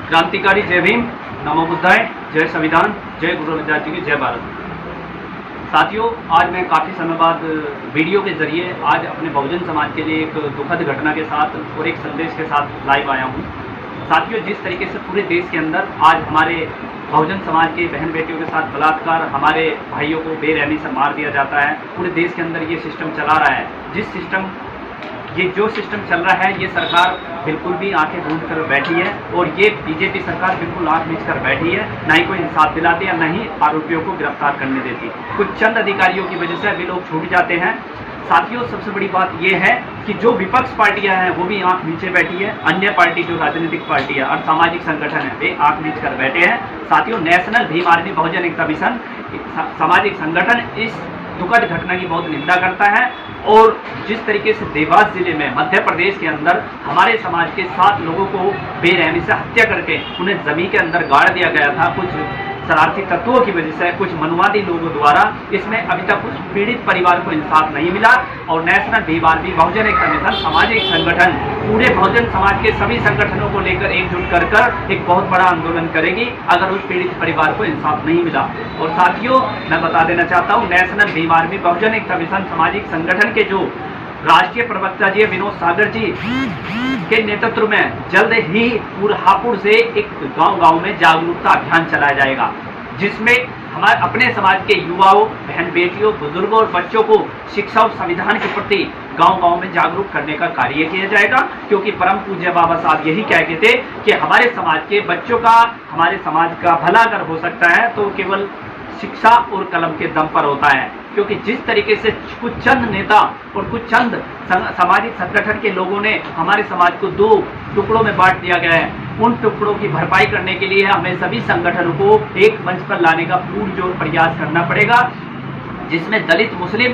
क्रांतिकारी जय भीम, नमो बुद्धाय, जय संविधान, जय गुरु रविदास जी की जय भारत। साथियों, आज मैं काफ़ी समय बाद वीडियो के जरिए आज अपने बहुजन समाज के लिए एक दुखद घटना के साथ और एक संदेश के साथ लाइव आया हूँ। साथियों, जिस तरीके से पूरे देश के अंदर आज हमारे बहुजन समाज के बहन बेटियों के साथ बलात्कार, हमारे भाइयों को बेरहमी से मार दिया जाता है, पूरे देश के अंदर ये सिस्टम चला रहा है। जो सिस्टम चल रहा है, ये सरकार बिल्कुल भी आंखें मूंद कर बैठी है और ये बीजेपी सरकार बिल्कुल आंख मीच कर बैठी है। ना ही कोई इंसाफ दिलाती है, न ही आरोपियों को गिरफ्तार करने देती। कुछ चंद अधिकारियों की वजह से अभी लोग छूट जाते हैं। साथियों, सबसे बड़ी बात यह है कि जो विपक्ष पार्टियां हैं वो भी आंख नीचे बैठी है। अन्य पार्टी जो राजनीतिक पार्टी है और सामाजिक संगठन है वे आंख नीच कर बैठे हैं। साथियों, नेशनल भीम आर्मी बहुजन एकता मिशन सामाजिक संगठन इस दुखद घटना की बहुत निंदा करता है और जिस तरीके से देवास जिले में मध्य प्रदेश के अंदर हमारे समाज के 7 लोगों को बेरहमी से हत्या करके उन्हें जमीन के अंदर गाड़ दिया गया था कुछ शरारती तत्वों की वजह से, कुछ मनुवादी लोगों द्वारा, इसमें अभी तक कुछ पीड़ित परिवार को इंसाफ नहीं मिला। और नेशनल भीम आर्मी बहुजन एकता मिशन सामाजिक संगठन पूरे बहुजन समाज के सभी संगठनों को लेकर एकजुट कर एक बहुत बड़ा आंदोलन करेगी अगर उस पीड़ित परिवार को इंसाफ नहीं मिला। और साथियों, मैं बता देना चाहता हूँ, नेशनल भीम आर्मी बहुजन एकता मिशन सामाजिक संगठन के जो राष्ट्रीय प्रवक्ता जी विनोद सागर जी के नेतृत्व में जल्द ही हापुड़ से एक गांव-गांव में जागरूकता अभियान चलाया जाएगा, जिसमें हमारे अपने समाज के युवाओं, बहन बेटियों, बुजुर्गों और बच्चों को शिक्षा और संविधान के प्रति गांव-गांव में जागरूक करने का कार्य किया जाएगा। क्योंकि परम पूज्य बाबा साहब यही कहते थे कि हमारे समाज के बच्चों का, हमारे समाज का भला अगर हो सकता है तो केवल शिक्षा और कलम के दम पर होता है। क्योंकि जिस तरीके से कुछ चंद नेता और कुछ चंद सामाजिक संगठन के लोगों ने हमारे समाज को 2 टुकड़ों में बांट दिया गया है, उन टुकड़ों की भरपाई करने के लिए हमें सभी संगठनों को एक मंच पर लाने का पुरजोर प्रयास करना पड़ेगा, जिसमें दलित, मुस्लिम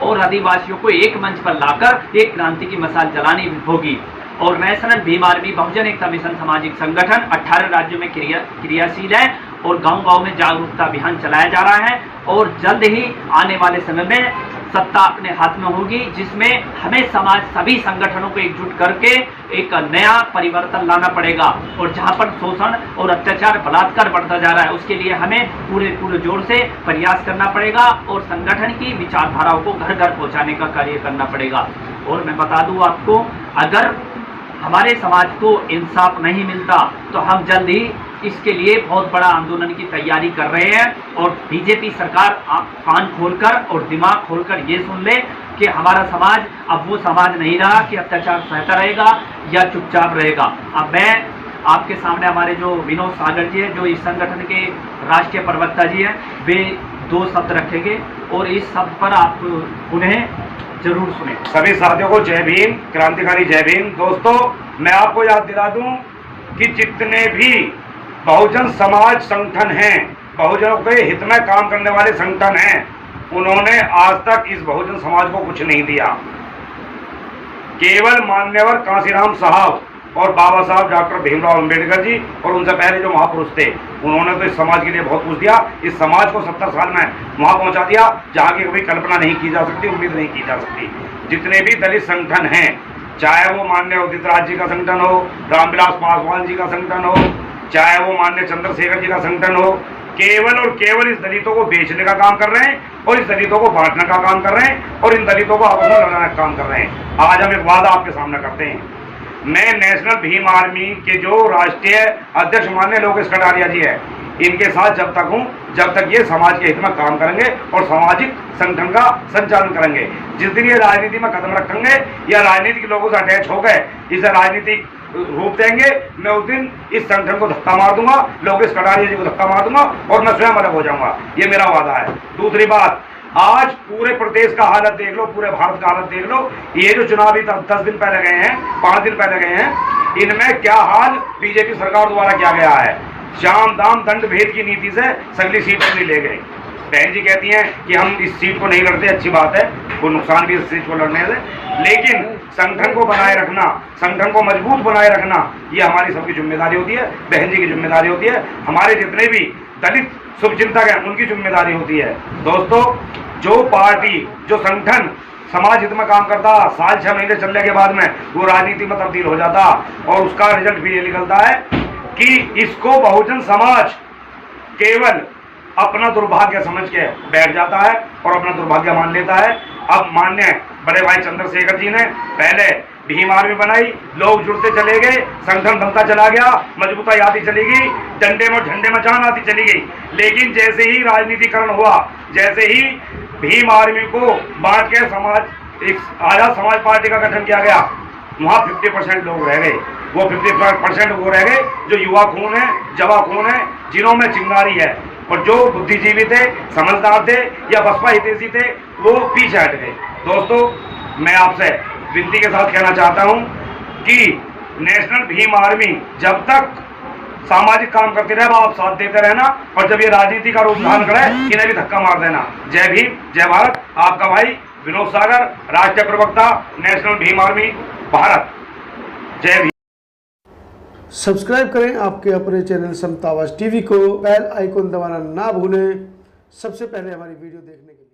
और आदिवासियों को एक मंच पर लाकर एक क्रांति की मशाल जलानी होगी। और नेशनल भीम आर्मी बहुजन एकता मिशन सामाजिक संगठन 18 राज्यों में क्रियाशील है और गांव-गांव में जागरूकता अभियान चलाया जा रहा है। और जल्द ही आने वाले समय में सत्ता अपने हाथ में होगी, जिसमें हमें समाज सभी संगठनों को एकजुट करके एक नया परिवर्तन लाना पड़ेगा। और जहां पर शोषण और अत्याचार, बलात्कार बढ़ता जा रहा है, उसके लिए हमें पूरे जोर से प्रयास करना पड़ेगा और संगठन की विचारधाराओं को घर घर पहुंचाने का कार्य करना पड़ेगा। और मैं बता दूं आपको, अगर हमारे समाज को इंसाफ नहीं मिलता तो हम जल्द ही इसके लिए बहुत बड़ा आंदोलन की तैयारी कर रहे हैं। और बीजेपी सरकार कान खोलकर और दिमाग खोलकर ये सुन ले कि हमारा समाज अब वो समाज नहीं रहा कि अत्याचार सहता रहेगा या चुपचाप रहेगा। अब मैं आपके सामने हमारे जो विनोद सागर जी हैं, जो इस संगठन के राष्ट्रीय प्रवक्ता जी हैं, वे 2 शब्द रखेंगे और इस शब्द पर आप उन्हें जरूर सुने। सभी साथियों को जय भीम, क्रांतिकारी जय भीम। दोस्तों, मैं आपको याद दिला दूं कि जितने भी बहुजन समाज संगठन हैं, बहुजनों के हित में काम करने वाले संगठन हैं, उन्होंने आज तक इस बहुजन समाज को कुछ नहीं दिया। केवल मान्यवर कांशीराम साहब और बाबा साहब डॉक्टर भीमराव अंबेडकर जी और उनसे पहले जो महापुरुष थे, उन्होंने तो इस समाज के लिए बहुत कुछ दिया। इस समाज को 70 साल में वहां पहुंचा दिया जहां की कभी कल्पना नहीं की जा सकती, उम्मीद नहीं की जा सकती। जितने भी दलित संगठन हैं, चाहे वो माननीय उदित राज जी का संगठन हो, रामविलास पासवान जी का संगठन हो, चाहे वो माननीय चंद्रशेखर जी का संगठन हो, केवल और केवल इस दलितों को बेचने का काम कर रहे हैं और इस दलितों को बांटने का काम कर रहे हैं और इन दलितों को आपस में लड़ाने का काम कर रहे हैं। आज हम एक वादा आपके सामने करते हैं। मैं नेशनल भीम आर्मी के जो राष्ट्रीय अध्यक्ष माननीय लोकेश कटारिया जी है, इनके साथ जब तक हूं, जब तक ये समाज के हित में काम करेंगे और सामाजिक संगठन का संचालन करेंगे। जिस दिन ये राजनीति में कदम रखेंगे या राजनीतिक लोगों से अटैच हो गए, इसे राजनीतिक रूप देंगे, मैं उस दिन इस संगठन को धक्का मार दूंगा, लोकेश कटारिया जी को धक्का मार दूंगा और मैं स्वयं अलग हो जाऊंगा। ये मेरा वादा है। दूसरी बात, आज पूरे प्रदेश का हालत देख लो, पूरे भारत का हालत देख लो। ये जो चुनावी 10 दिन पहले गए हैं, 5 दिन पहले गए हैं, इनमें क्या हाल बीजेपी सरकार द्वारा किया गया है। शाम दाम दंड भेद की नीति से सगली सीट अपनी ले गए। बहन जी कहती हैं कि हम इस सीट को नहीं लड़ते, अच्छी बात है, कोई नुकसान भी इस सीट को लड़ने से, लेकिन संगठन को बनाए रखना, संगठन को मजबूत बनाए रखना, ये हमारी सबकी जिम्मेदारी होती है, बहन जी की जिम्मेदारी होती है, हमारे जितने भी दलित शुभचिंतक हैं उनकी जिम्मेदारी होती है। दोस्तों, जो पार्टी, जो संगठन समाज हित में काम करता, साल 6 महीने चलने के बाद में वो राजनीति में तब्दील हो जाता, और उसका रिजल्ट भी ये निकलता है कि इसको बहुजन समाज केवल अपना दुर्भाग्य समझ के बैठ जाता है और अपना दुर्भाग्य मान लेता है। अब मान्य बड़े भाई चंद्रशेखर जी ने पहले भीम आर्मी बनाई, लोग जुड़ते चले गए, संगठन बनता चला गया, मजबूताई आती चली गई, झंडे में जान आती चली गई। लेकिन जैसे ही राजनीतिकरण हुआ, जैसे ही भीम आर्मी को बांट के एक आजाद समाज पार्टी का गठन किया गया, वहाँ 50% लोग रह गए। वो 50% वो रह गए जो युवा खून है, जवा खून है, जिन्हों में चिंगारी है, और जो बुद्धिजीवी थे, समझदार थे या बसपा हितैषी थे, वो पीछे हट गए। दोस्तों, मैं आपसे विनती के साथ कहना चाहता हूं कि नेशनल भीम आर्मी जब तक सामाजिक काम करते रहे, आप साथ देते रहना, और जब ये राजनीति का रूप धारण करे, इन्हें भी धक्का मार देना। जय भीम, जय भारत। आपका भाई विनोद सागर, राष्ट्रीय प्रवक्ता, नेशनल भीम आर्मी भारत। जय भीम। सब्सक्राइब करें आपके अपने चैनल समता आवाज़ टीवी को, बेल आइकन दबाना ना भूलें सबसे पहले हमारी वीडियो देखने के लिए।